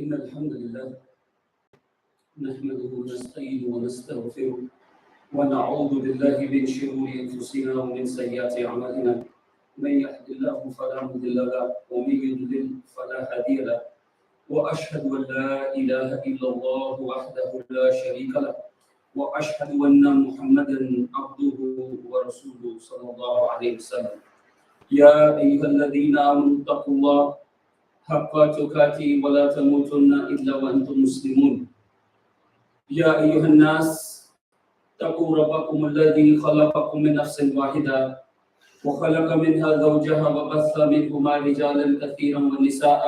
إن الحمد لله نحمده ونستعينه ونستغفره ونعوذ بالله من شرور أنفسنا ومن سيئات أعمالنا من يهد الله فلا مضل له ومن يضلل فلا هادي له وأشهد أن لا إله إلا الله وحده لا شريك له وأشهد أن محمدا عبده ورسوله صلى الله عليه وسلم يا أيها الذين آمنوا اتقوا الله حق تقاته ولا تموتن إلا وأنتم مسلمون يا أيها الناس اتقوا ربكم الذي خلقكم من نفس واحدة وخلق منها زوجها وبث منهما رجالا كثيرا ونساء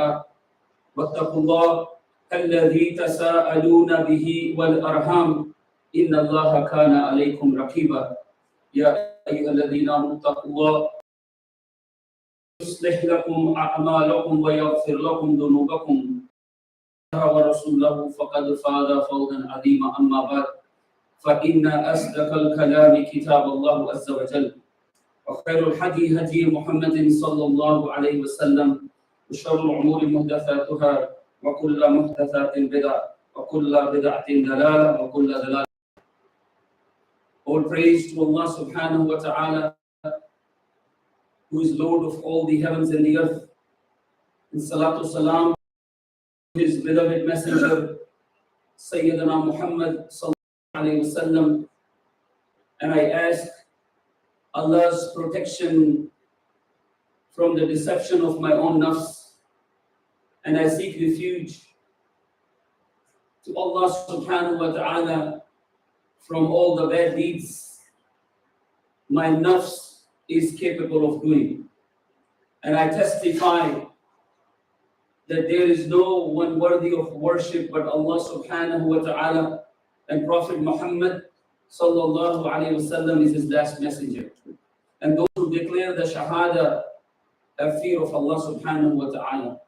واتقوا الله الذي تساءلون به والأرحام إن الله كان عليكم رقيبا يا أيها الذين آمنوا اتقوا الله يصلح لكم أعمالكم ويغفر لكم ذنوبكم ورسوله فقد فاز فوزا عظيما أما بعد فإن أصدق الكلام كتاب الله عز وجل وخير الهدي هدي محمد صلى الله عليه وسلم وشر الأمور محدثاتها وكل محدثات بدعة وكل بدعة ضلالة وكل ضلالة. All praise to Allah subhanahu wa ta'ala, who is Lord of all the heavens and the earth, and salatu salam to his beloved messenger Sayyidina Muhammad sallallahu alayhi wa sallam. And I ask Allah's protection from the deception of my own nafs, and I seek refuge to Allah subhanahu wa ta'ala from all the bad deeds my nafs is capable of doing. And I testify that there is no one worthy of worship but Allah subhanahu wa ta'ala, and Prophet Muhammad sallallahu alayhi wasallam is his last messenger. And those who declare the shahada have fear of Allah subhanahu wa ta'ala,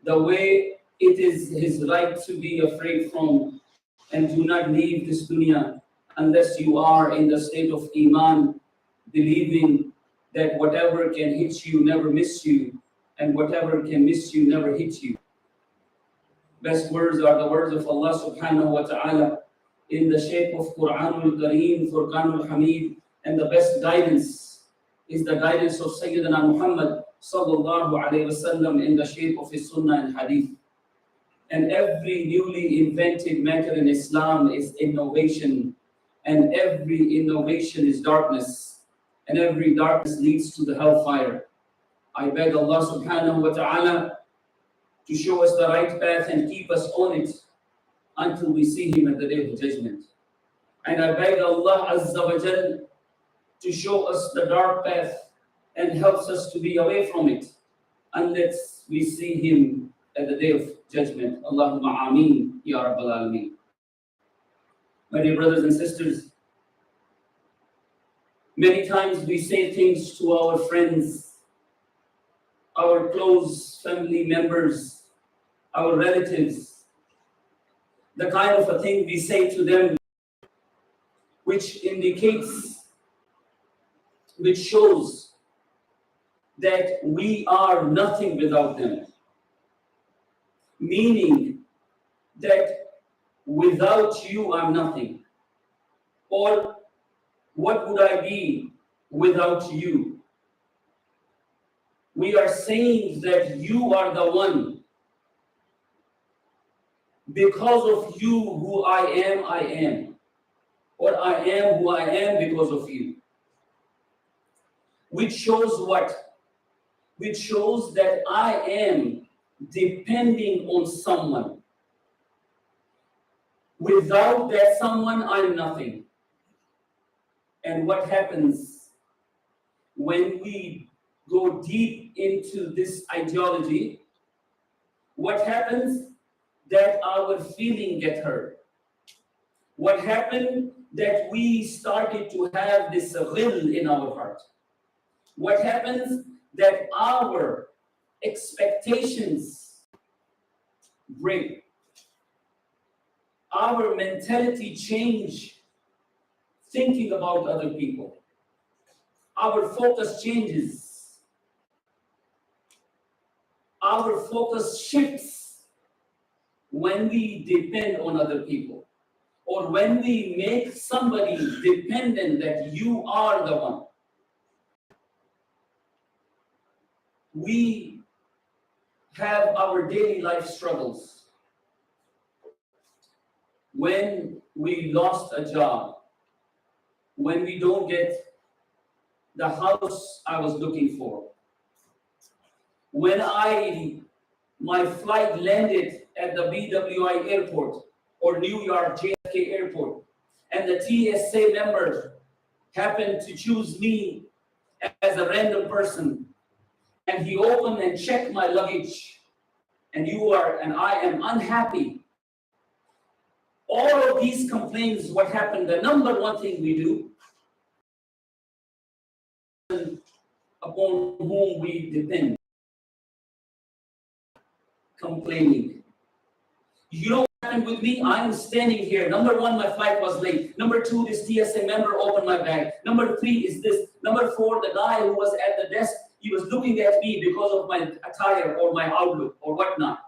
the way it is his right to be afraid from, and do not leave this dunya unless you are in the state of iman, believing that whatever can hit you never miss you, and whatever can miss you never hit you. Best words are the words of Allah subhanahu wa ta'ala in the shape of Quranul Kareem, Furqanul Hamid, and the best guidance is the guidance of Sayyidina Muhammad sallallahu alayhi wasallam in the shape of his sunnah and hadith. And every newly invented matter in Islam is innovation, and every innovation is darkness, and every darkness leads to the hellfire. I beg Allah subhanahu wa ta'ala to show us the right path and keep us on it until we see him at the day of judgment. And I beg Allah azza wa jal to show us the dark path and helps us to be away from it unless we see him at the day of judgment. Allahumma ameen ya rabbal alameen. My dear brothers and sisters, many times we say things to our friends, our close family members, our relatives, the kind of a thing we say to them which indicates, which shows that we are nothing without them. Meaning that without you I'm nothing. Or what would I be without you? We are saying that you are the one. Because of you who I am. Or I am who I am because of you. Which shows what? Which shows that I am depending on someone. Without that someone, I'm nothing. And what happens when we go deep into this ideology? What happens? That our feeling get hurt. What happened? That we started to have this ghil in our heart. What happens? That our expectations break. Our mentality change thinking about other people. Our focus changes. Our focus shifts when we depend on other people, or when we make somebody dependent that you are the one, we have our daily life struggles. When we lost a job, when we don't get the house I was looking for, when my flight landed at the BWI airport or New York JFK airport, and the TSA member happened to choose me as a random person, and he opened and checked my luggage, and I am unhappy. All of these complaints, what happened? The number one thing we do, upon whom we depend, complaining. You know what happened with me? I'm standing here. Number one, my flight was late. Number two, this TSA member opened my bag. Number three is this. Number four, the guy who was at the desk, he was looking at me because of my attire or my outlook or whatnot.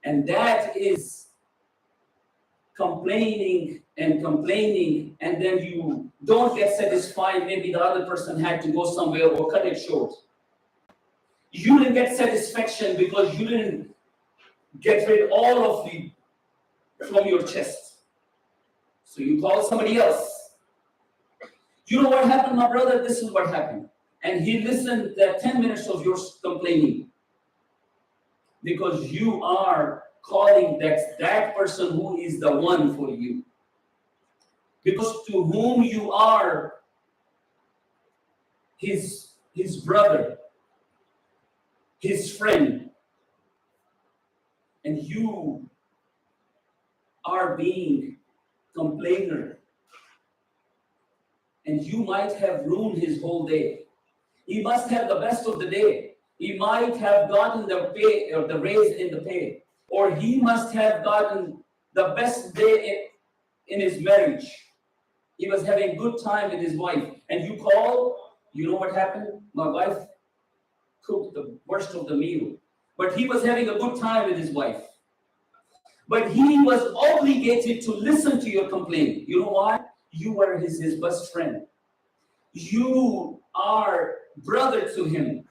And that is complaining, and then you don't get satisfied. Maybe the other person had to go somewhere or cut it short. You didn't get satisfaction because you didn't get rid all of it from your chest. So you call somebody else. You know what happened, my brother? This is what happened. And he listened to 10 minutes of your complaining, because you are calling that person who is the one for you. Because to whom you are his brother, his friend, and you are being complainer, and you might have ruined his whole day. He must have the best of the day. He might have gotten the pay or the raise in the pay, or he must have gotten the best day in his marriage. He was having a good time with his wife, and you call, you know what happened? My wife cooked the worst of the meal, but he was having a good time with his wife. But he was obligated to listen to your complaint. You know why? You were his best friend. You are brother to him.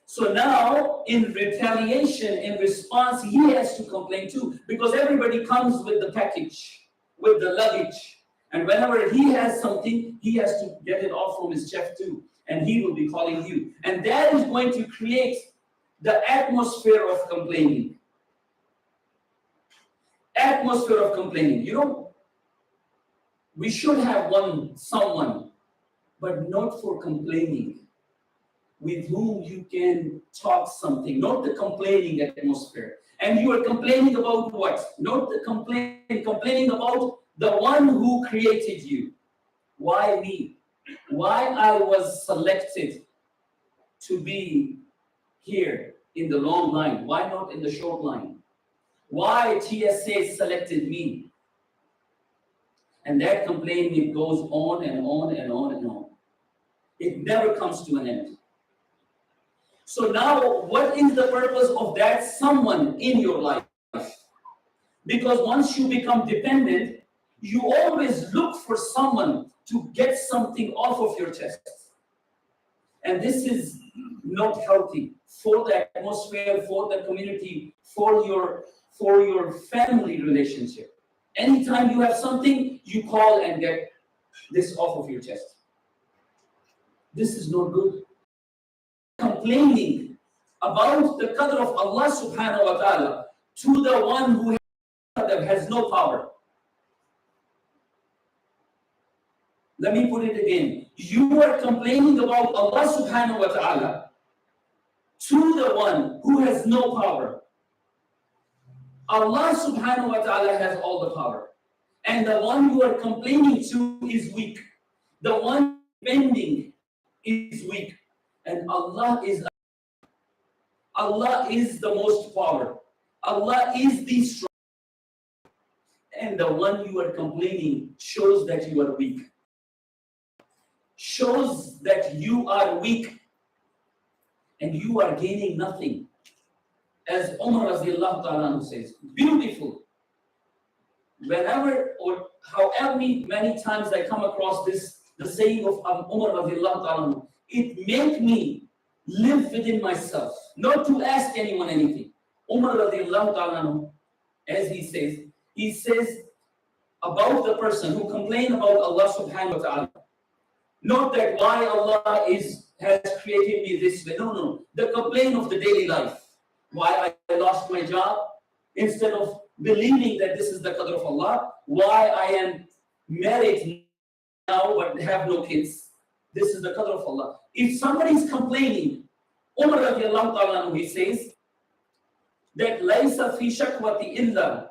So now, in retaliation, in response, he has to complain too, because everybody comes with the package, with the luggage. And whenever he has something, he has to get it off from his chest too. And he will be calling you. And that is going to create the atmosphere of complaining. Atmosphere of complaining. You know, we should have someone, but not for complaining, with whom you can talk something, not the complaining atmosphere. And you are complaining about what? Not the complaining about the one who created you. Why me? Why I was selected to be here in the long line? Why not in the short line? Why TSA selected me? And that complaining goes on and on and on and on. It never comes to an end. So now, what is the purpose of that someone in your life? Because once you become dependent, you always look for someone to get something off of your chest. And this is not healthy for the atmosphere, for the community, for your family relationship. Anytime you have something, you call and get this off of your chest. This is not good. Complaining about the qadr of Allah subhanahu wa ta'ala to the one who has no power. Let me put it again. You are complaining about Allah subhanahu wa ta'ala to the one who has no power. Allah subhanahu wa ta'ala has all the power. And the one you are complaining to is weak. The one bending is weak. And Allah is the most power. Allah is the strong. And the one you are complaining shows that you are weak. Shows that you are weak. And you are gaining nothing. As Umar radiallahu ta'ala says, beautiful. Whenever or however many times I come across this, the saying of Umar radiallahu ta'ala, it makes me live within myself, not to ask anyone anything. Umar radiallahu ta'ala, as he says about the person who complains about Allah subhanahu wa ta'ala. Not that why Allah has created me this way. No. The complaint of the daily life. Why I lost my job, instead of believing that this is the qadr of Allah. Why I am married now but have no kids. This is the qadr of Allah. If somebody is complaining, Umar radiallahu ta'ala, he says that laisa fi shakwati illa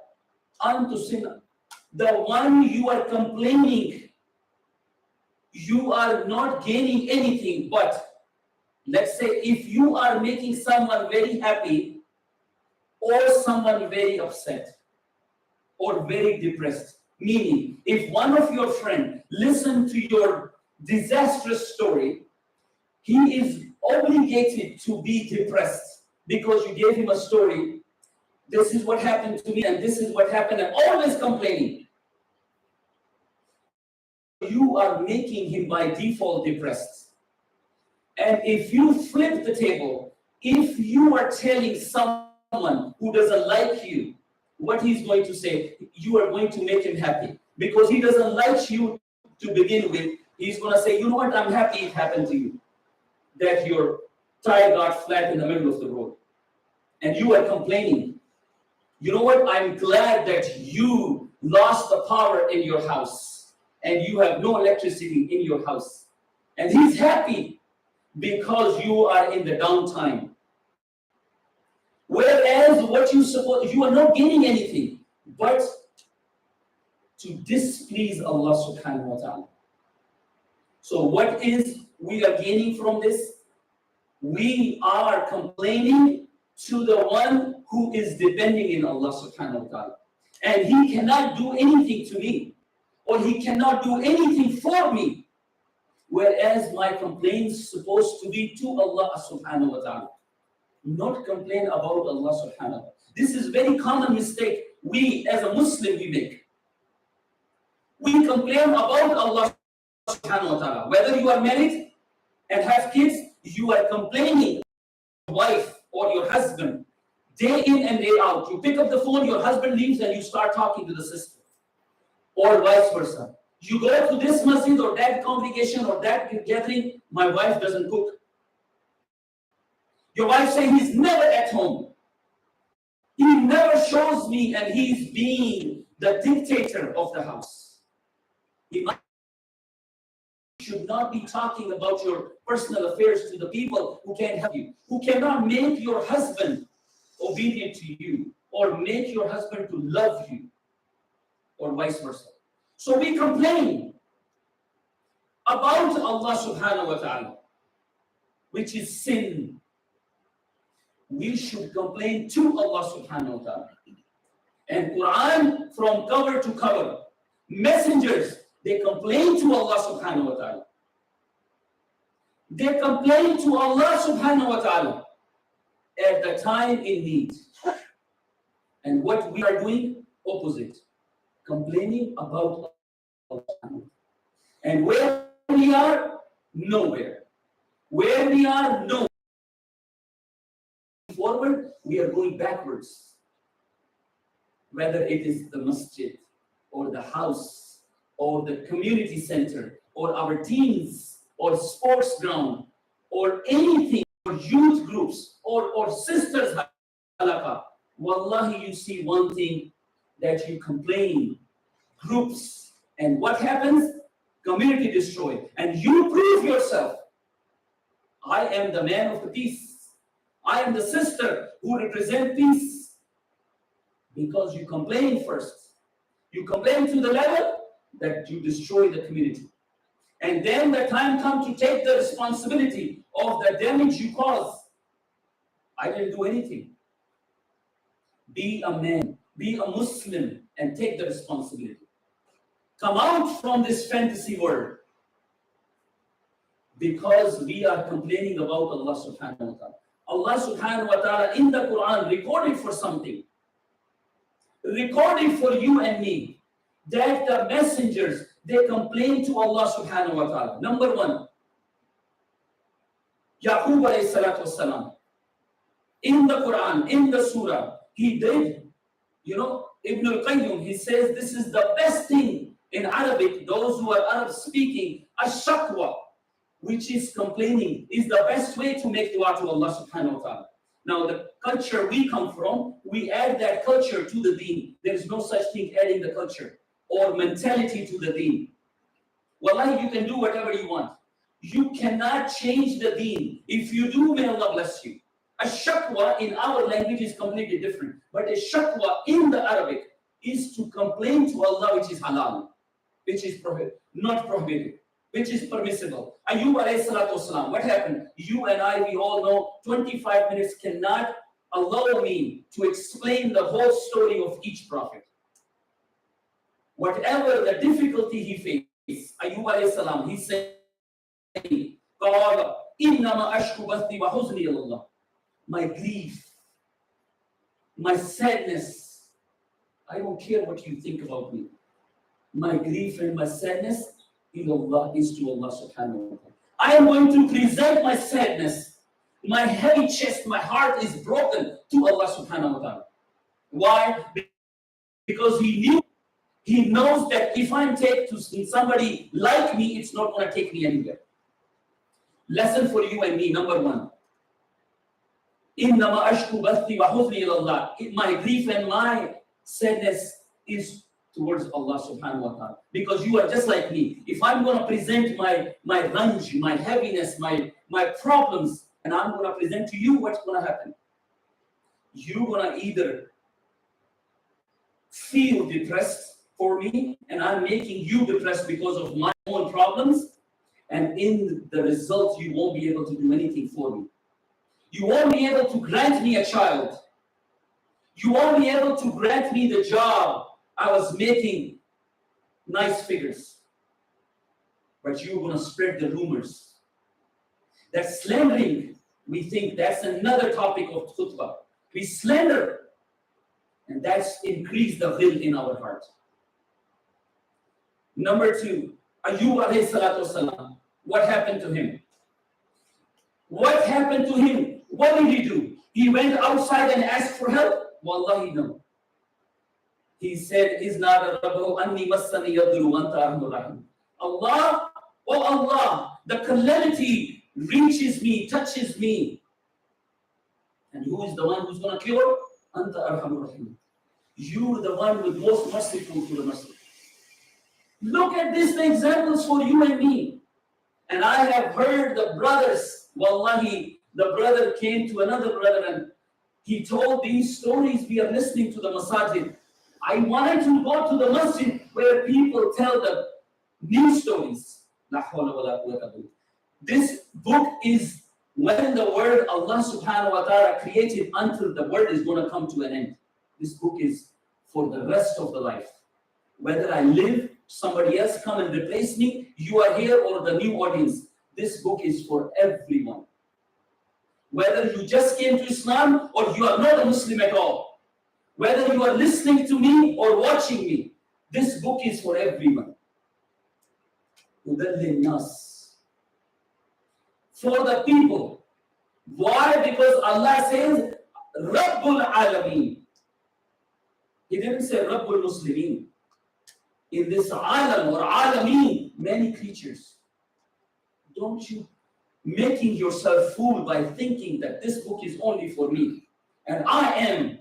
an tusina. The one you are complaining, you are not gaining anything. But let's say if you are making someone very happy or someone very upset or very depressed, meaning if one of your friends listens to your disastrous story, he is obligated to be depressed because you gave him a story. This is what happened to me and this is what happened, and always complaining. You are making him by default depressed. And if you flip the table, if you are telling someone who doesn't like you what he's going to say, you are going to make him happy. Because he doesn't like you to begin with, he's going to say, you know what, I'm happy it happened to you. That your tire got flat in the middle of the road. And you are complaining. You know what, I'm glad that you lost the power in your house. And you have no electricity in your house. And he's happy because you are in the downtime. Whereas what you are not gaining anything, but to displease Allah subhanahu wa ta'ala. So what is we are gaining from this? We are complaining to the one who is depending in Allah subhanahu wa ta'ala. And he cannot do anything to me. Or he cannot do anything for me. Whereas my complaint is supposed to be to Allah subhanahu wa ta'ala. Not complain about Allah subhanahu wa ta'ala. This is very common mistake we as a Muslim we make. We complain about Allah subhanahu wa ta'ala. Whether you are married and have kids, you are complaining your wife or your husband day in and day out. You pick up the phone, your husband leaves and you start talking to the sister. Or vice versa. You go to this masjid or that congregation or that gathering, my wife doesn't cook. Your wife says he's never at home. He never shows me and he's being the dictator of the house. He should not be talking about your personal affairs to the people who can't help you, who cannot make your husband obedient to you or make your husband to love you. Or vice versa. So we complain about Allah subhanahu wa ta'ala, which is sin. We should complain to Allah subhanahu wa ta'ala. And Quran from cover to cover, messengers, they complain to Allah subhanahu wa ta'ala. They complain to Allah subhanahu wa ta'ala at the time in need. And what we are doing, opposite. Complaining about Allah. And where we are, nowhere. Where we are, nowhere. Forward, we are going backwards. Whether it is the masjid, or the house, or the community center, or our teams, or sports ground, or anything, or youth groups, or sisters halakha. Wallahi, you see one thing, that you complain, groups, and what happens? Community destroyed. And you prove yourself. I am the man of the peace. I am the sister who represents peace. Because you complain first. You complain to the level that you destroy the community. And then the time comes to take the responsibility of the damage you cause. I didn't do anything. Be a man. Be a Muslim and take the responsibility. Come out from this fantasy world. Because we are complaining about Allah subhanahu wa ta'ala. Allah subhanahu wa ta'ala in the Quran recorded for something. Recorded for you and me. That the messengers, they complain to Allah subhanahu wa ta'ala. Number one, Yaqub alayhi salatu wasalam. In the Quran, in the surah, he did, Ibn al-Qayyim, he says this is the best thing in Arabic, those who are Arab speaking, ash-shakwa, which is complaining, is the best way to make dua to Allah subhanahu wa ta'ala. Now the culture we come from, we add that culture to the deen. There is no such thing adding the culture or mentality to the deen. Wallahi, you can do whatever you want. You cannot change the deen. If you do, may Allah bless you. A shakwa in our language is completely different. But a shakwa in the Arabic is to complain to Allah, which is halal, which is not prohibited, which is permissible. Ayub alayhi salatu wasalam, what happened? You and I, we all know 25 minutes cannot allow me to explain the whole story of each prophet. Whatever the difficulty he faced, Ayub alayhi salam, he said, my grief, my sadness, I don't care what you think about me. My grief and my sadness is to Allah subhanahu wa ta'ala. I am going to present my sadness. My heavy chest, my heart is broken to Allah subhanahu wa ta'ala. Why? Because he knows that if I take to somebody like me, it's not going to take me anywhere. Lesson for you and me, number one. إِنَّمَا أَشْكُ بَثِّي وَحُزْنِي إِلَى اللَّهِ. My grief and my sadness is towards Allah subhanahu wa ta'ala. Because you are just like me. If I'm going to present my rage, my heaviness, my problems, and I'm going to present to you, what's going to happen? You're going to either feel depressed for me, and I'm making you depressed because of my own problems, and in the result, you won't be able to do anything for me. You won't be able to grant me a child. You won't be able to grant me the job. I was making nice figures. But you're going to spread the rumors. That slandering, we think that's another topic of khutbah. We slander. And that's increased the ghil in our heart. Number two, Ayub alayhi salatu wasalam. What happened to him? What happened to him? What did he do? He went outside and asked for help? Wallahi, no. He said, Allah, oh Allah, the calamity reaches me, touches me. And who is the one who's going to cure? Anta arhamur rahim. You're the one with most merciful to the merciful. Look at these examples for you and me. And I have heard the brothers, wallahi, the brother came to another brother and he told these stories. We are listening to the masajid. I wanted to go to the masjid where people tell the new stories. This book is when the word Allah subhanahu wa ta'ala created until the word is going to come to an end. This book is for the rest of the life. Whether I live, somebody else come and replace me, you are here, or the new audience. This book is for everyone. Whether you just came to Islam or you are not a Muslim at all. Whether you are listening to me or watching me, this book is for everyone. For the people. Why? Because Allah says, Rabbul Alameen. He didn't say Rabbul Muslimin. In this alam or alameen, many creatures. Don't you making yourself fool by thinking that this book is only for me. And I am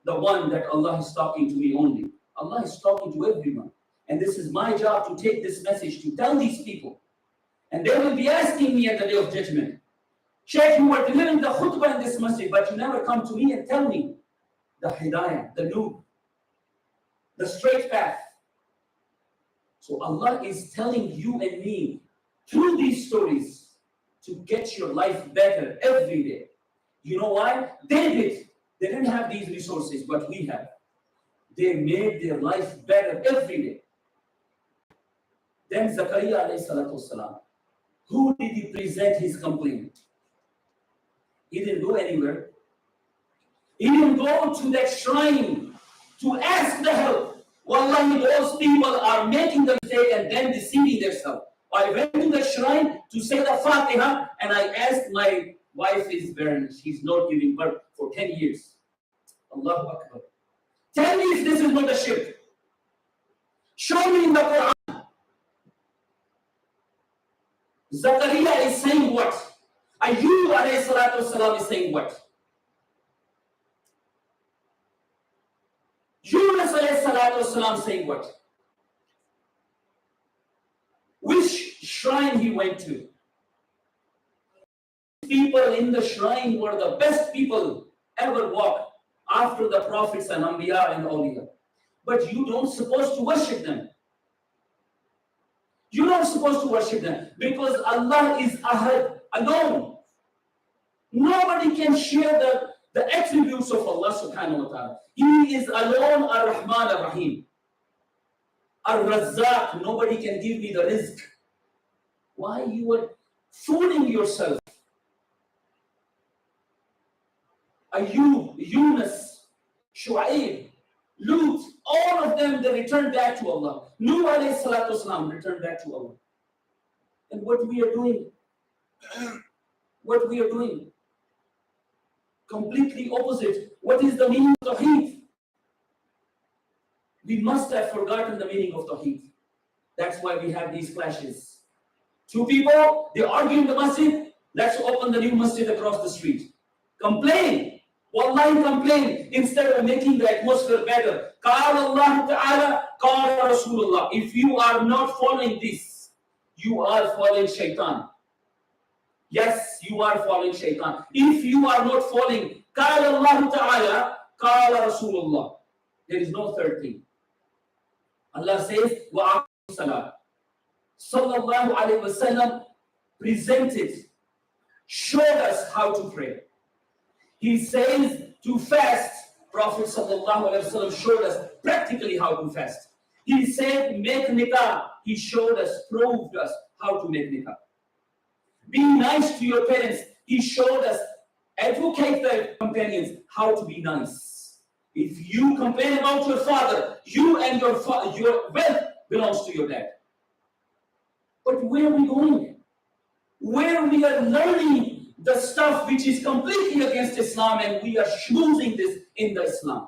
the one that Allah is talking to me only. Allah is talking to everyone. And this is my job to take this message to tell these people. And they will be asking me at the day of judgment, Shaykh, you were delivering the khutbah in this masjid, but you never come to me and tell me the hidayah, the nur, the straight path. So Allah is telling you and me through these stories to get your life better every day. You know why? They didn't have these resources, but we have. They made their life better every day. Then Zakaria alayhi salatu wasalam, who did he present his complaint? He didn't go anywhere. He didn't go to that shrine to ask the help. Wallahi, those people are making the mistake and then deceiving themselves. I went to the shrine to say the Fatiha and I asked my wife is barren. She's not giving birth for 10 years. Allahu Akbar. Tell me if this is not a shirk. Show me in the Quran. Zakaria is saying what? Ayyub alayhi salatu wasalam is saying what? Yunus alayhi salatu wasalam saying what? Which shrine he went to? People in the shrine were the best people ever walked after the prophets and Anbiya and Awliya. But you don't supposed to worship them. You're not supposed to worship them because Allah is Ahad, alone. Nobody can share the attributes of Allah subhanahu wa ta'ala. He is alone, Ar-Rahman Ar-Rahim. Ar-Razzaq, nobody can give me the rizq. Why you are fooling yourself? Ayub, Yunus, Shu'aib, Lut, all of them, they returned back to Allah. Nuh alayhi salatu wasalam returned back to Allah. And what we are doing, completely opposite. What is the meaning of Tawheed? We must have forgotten the meaning of Tawheed. That's why we have these clashes. Two people, they argue in the masjid, let's open the new masjid across the street. Complain. Wallahi, complain instead of making the atmosphere better. Qala Allah Ta'ala, Qala Rasulullah. If you are not following this, you are following shaitan. Yes, you are following shaitan. If you are not following Qala Allah Ta'ala, Qala Rasulullah, there is no third thing. Allah says, Wa Salam. Sallallahu Alaihi Wasallam presented, showed us how to pray. He says to fast. Prophet Sallallahu Alaihi Wasallam showed us practically how to fast. He said make nikah. He showed us, proved us how to make nikah. Be nice to your parents. He showed us, advocate the companions how to be nice. If you complain about your father, you and your wealth belongs to your dad. But where are we going? Where we are learning the stuff which is completely against Islam and we are schmoozing this in the Islam.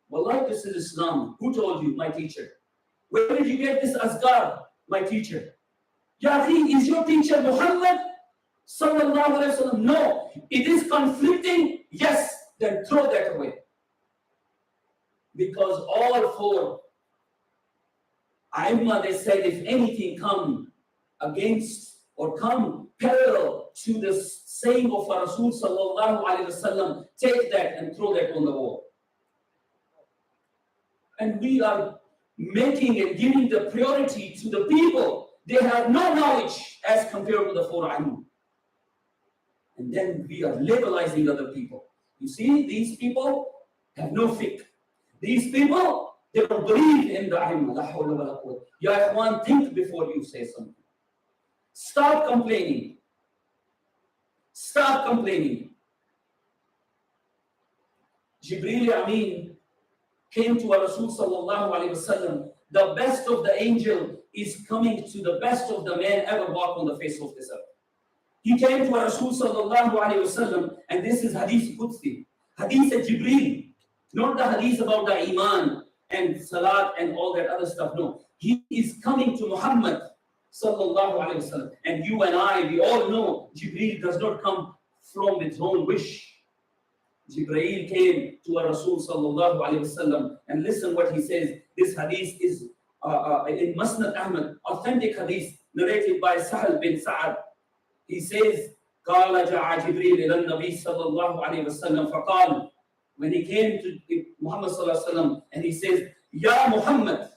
Wallah, this is Islam. Who told you? My teacher. Where did you get this azkar? My teacher. Ya akhi, is your teacher Muhammad? Sallallahu Alaihi Wasallam? No. It is conflicting? Yes. Then throw that away. Because all four Aimma, they said if anything come against or come parallel to the saying of our Rasul Sallallahu Alaihi Wasallam, take that and throw that on the wall. And we are making and giving the priority to the people. They have no knowledge as compared to the four Aimma. And then we are labelizing other people. You see, these people have no fiqh. These people, they don't believe in the Aimma. La hawla wa la quwwata. Ya ikhwan, think before you say something. Stop complaining. Stop complaining. Jibreel Amin came to our Rasul Sallallahu Alaihi Wasallam. The best of the angel is coming to the best of the man ever walked on the face of this earth. He came to our Rasul Sallallahu Alaihi Wasallam, and this is Hadith Qudsi. Hadith of Jibreel. Not the Hadith about the Iman and Salat and all that other stuff. No. He is coming to Muhammad Sallallahu Alaihi Wasallam. And you and I, we all know Jibreel does not come from its own wish. Jibreel came to our Rasul Sallallahu Alaihi Wasallam, and listen what he says. This hadith is in Musnad Ahmad, authentic hadith narrated by Sahal bin Sa'ad. He says, قال جاء جبريل إلى النبي صلى الله عليه وسلم فقال, when he came to Muhammad Sallallahu Alaihi Wasallam, and he says, Ya Muhammad.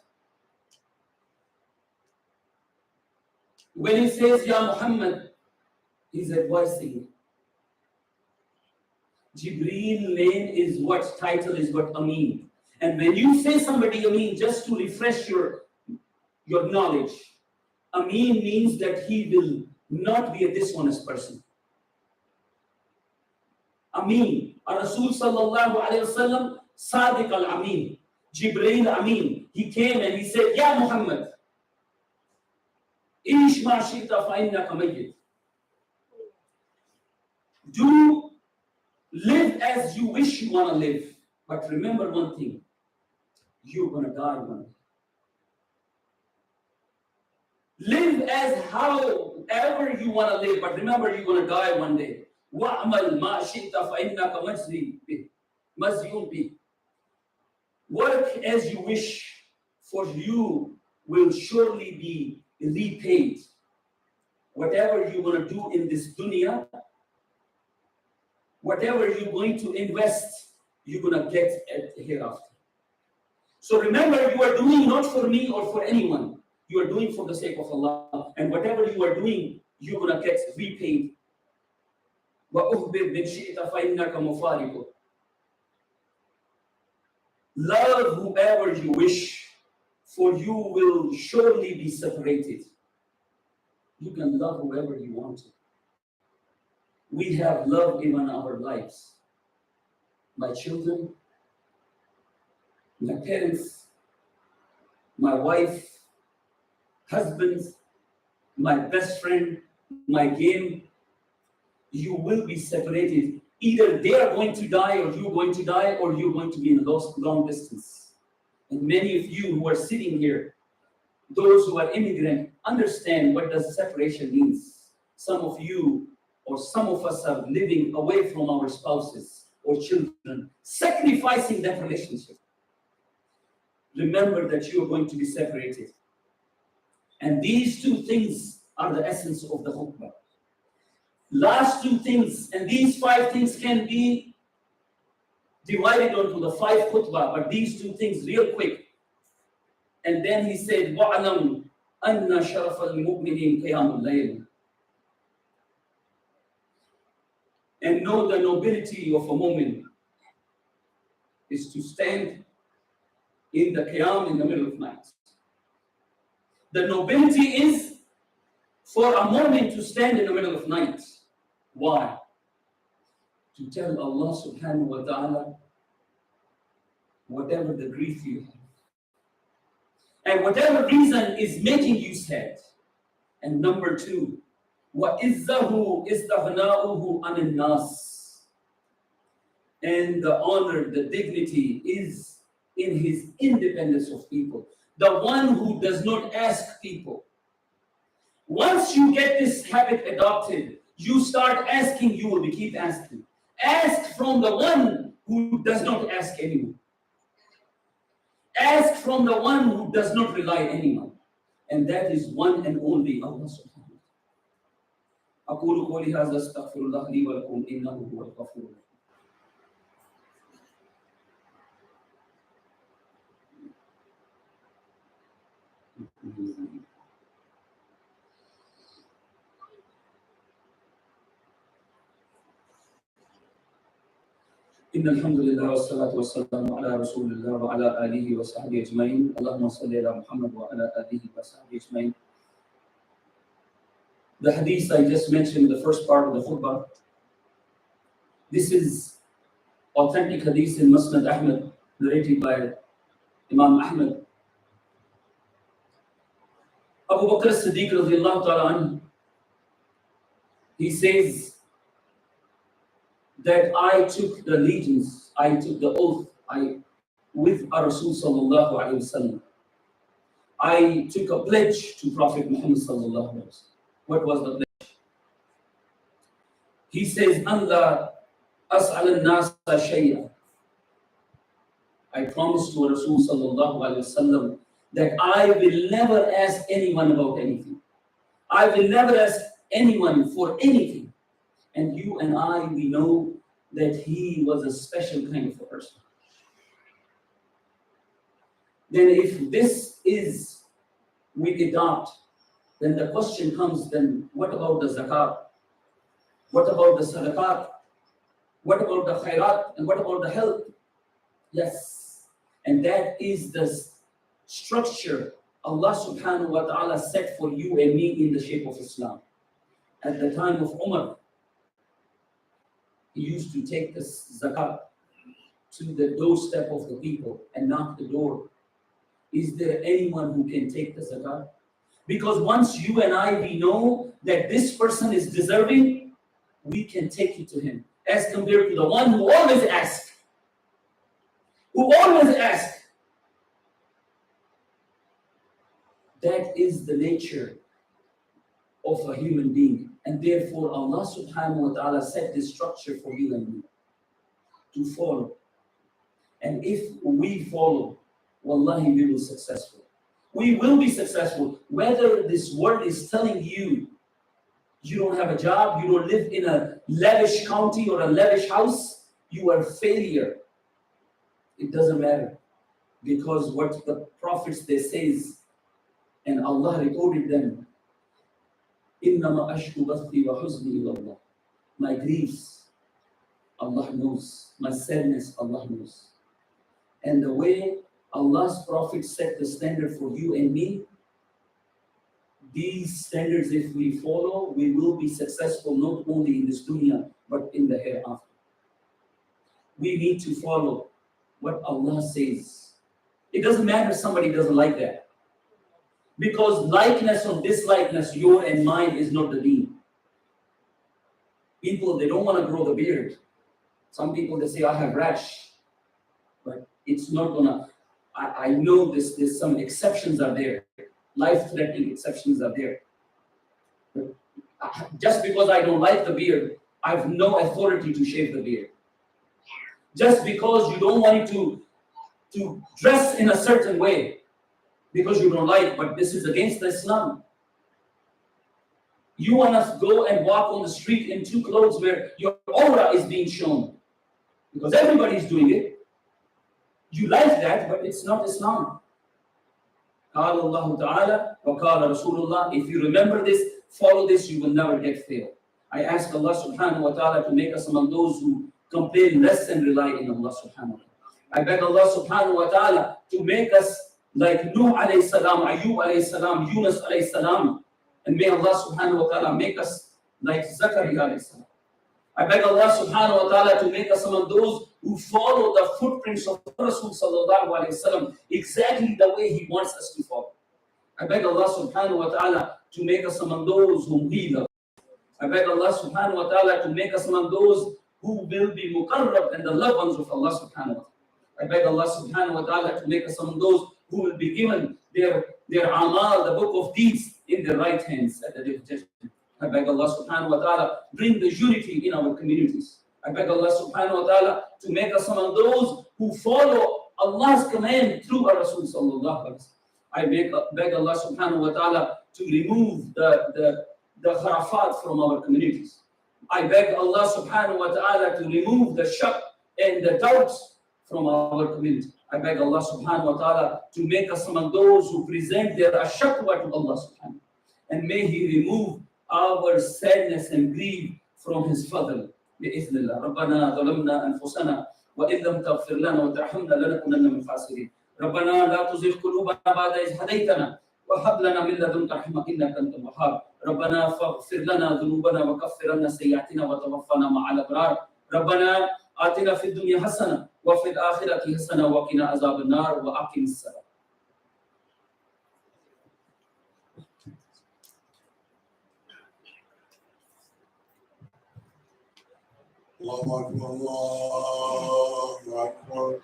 When he says Ya Muhammad, he's advising. Jibreel name is what? Title is what? Ameen. And when you say somebody Ameen, just to refresh your knowledge, Ameen means that he will not be a dishonest person. Amin. Rasul sallallahu alayhi wasallam, Sadiq al-Amin. Jibreel Amin. He came and he said, Ya Muhammad, Ish ma shita fa innaka mayyit. Do live as you wish you want to live. But remember one thing, you're going to die one day. Live as however you want to live, but remember you're going to die one day. وَعْمَلْ مَا شِئْتَ فَإِنَّكَ مَجْزِيٌّ بِهِ. Work as you wish, for you will surely be repaid. Whatever you're going to do in this dunya, whatever you're going to invest, you're going to get it hereafter. So remember, you are doing not for me or for anyone. You are doing for the sake of Allah. And whatever you are doing, you're going to get repaid. وَأُخْبِرْ مِنْ شِئْتَ فَإِنَّكَ مُفَارِقُ. Love whoever you wish, for you will surely be separated. You can love whoever you want to. We have love in our lives. My children, my parents, my wife, husbands, my best friend, my game. You will be separated. Either they are going to die, or you're going to die, or you're going to be in a long distance. And many of you who are sitting here, those who are immigrant, understand what does separation means. Some of you or some of us are living away from our spouses or children, sacrificing that relationship. Remember that you are going to be separated. And these two things are the essence of the khutbah. Last two things, and these 5 things can be divided onto the 5 khutbah, but these 2 things real quick. And then he said, وَعْلَمْ أَنَّ شَرَفَ الْمُؤْمِنِينَ قِيَامُ اللَّيْلِ. And know the nobility of a mu'min is to stand in the qiyam in the middle of night. The nobility is for a mu'min to stand in the middle of night. Why? To tell Allah subhanahu wa ta'ala whatever the grief you have. And whatever reason is making you sad. And number 2, وَإِذَّهُ إِسْتَغْنَاؤُهُ عَنِ النَّاسِ. And the honor, the dignity is in his independence of people. The one who does not ask people. Once you get this habit adopted, you start asking, you will keep asking. Ask from the one who does not ask anyone. Ask from the one who does not rely on anyone. And that is one and only Allah subhanahu wa ta'ala. أقول قولي هذا استغفر الله لي ولكم إنه هو الغفور الرحيم. إن الحمد لله والصلاة والسلام على رسول الله وعلى آله وصحبه أجمعين. اللهم صل على محمد وعلى آله وصحبه أجمعين. The hadith I just mentioned in the first part of the khutbah, this is authentic hadith in Masjid Ahmad, narrated by Imam Ahmad. Abu Bakr as-Siddiq radiyallahu ta'ala anhu, he says that I took the allegiance, I took the oath with our Rasul sallallahu alayhi wasallam. I took a pledge to Prophet Muhammad sallallahu alayhi wasallam. What was the pledge? He says, Allah as'al an-nas shay'a. I promised to Rasul sallallahu alayhi wasallam that I will never ask anyone about anything. I will never ask anyone for anything. And you and I, we know that he was a special kind of a person. Then if this is we adopt, then the question comes, then what about the zakat? What about the sadaqat? What about the khairat? And what about the health? Yes. And that is the structure Allah subhanahu wa ta'ala set for you and me in the shape of Islam. At the time of Umar, He used to take the zakat to the doorstep of the people and knock the door. Is there anyone who can take the zakat? Because once you and I, we know that this person is deserving, we can take it to him. As compared to the one who always asks. Who always asks. That is the nature of a human being. And therefore Allah subhanahu wa ta'ala set this structure for you and me to follow. And if we follow, wallahi, we will be successful. We will be successful. Whether this world is telling you you don't have a job, you don't live in a lavish county or a lavish house, you are a failure. It doesn't matter. Because what the prophets they says, and Allah recorded them, إِنَّمَا أَشْكُ بَثِّي وَحُزْنِي إِلَى اللَّهِ. My griefs, Allah knows. My sadness, Allah knows. And the way Allah's Prophet set the standard for you and me, these standards, if we follow, we will be successful not only in this dunya, but in the hereafter. We need to follow what Allah says. It doesn't matter if somebody doesn't like that. Because likeness or dislikeness, your and mine, is not the deen. People, they don't want to grow the beard. Some people, they say, I have rash. But it's not gonna, I know there's some exceptions are there. Life-threatening exceptions are there. But just because I don't like the beard, I have no authority to shave the beard. Just because you don't want to dress in a certain way, because you don't like, but this is against Islam. You want to go and walk on the street in two clothes where your aura is being shown, because everybody is doing it. You like that, but it's not Islam. قال الله تعالى وقال رسول الله. If you remember this, follow this, you will never get failed. I ask Allah subhanahu wa ta'ala to make us among those who complain less and rely on Allah subhanahu wa ta'ala. I beg Allah subhanahu wa ta'ala to make us like Nuh alayhi salam, Ayub alayhi salam, Yunus alayhi salam. And may Allah subhanahu wa ta'ala make us like Zakaria alayhi salam. I beg Allah subhanahu wa ta'ala to make us among those who follow the footprints of Rasul sallallahu alayhi wasallam exactly the way he wants us to follow. I beg Allah subhanahu wa ta'ala to make us among those whom he loves. I beg Allah subhanahu wa ta'ala to make us among those who will be muqarrab and the loved ones of Allah subhanahu wa ta'ala. I beg Allah subhanahu wa ta'ala to make us among those who will be given their amal, the book of deeds, in their right hands at the day of judgment. I beg Allah subhanahu wa ta'ala bring the unity in our communities. I beg Allah subhanahu wa ta'ala to make us among those who follow Allah's command through our Rasul sallallahu alaihi wasallam. I beg Allah subhanahu wa ta'ala to remove the kharafat from our communities. I beg Allah subhanahu wa ta'ala to remove the shak and the doubts from our community. I beg Allah subhanahu wa ta'ala to make us among those who present their ashakwa to Allah subhanahu. And may He remove our sadness and grief from His fadl. بإذن الله. ربنا ظلمنا أنفسنا وإن لم تغفر لنا وترحمنا لنكونن من الخاسرين. ربنا لا تزغ قلوبنا بعد إذ هديتنا وهب لنا من لدنك رحمة إنك أنت الوهاب. ربنا فاغفر لنا ذنوبنا وكفر عنا سيئاتنا وتوفنا مع الأبرار. ربنا آتنا في الدنيا حسنة وفي الآخرة حسنة وقنا عذاب النار وأقم الصلاة. الله أكبر الله أكبر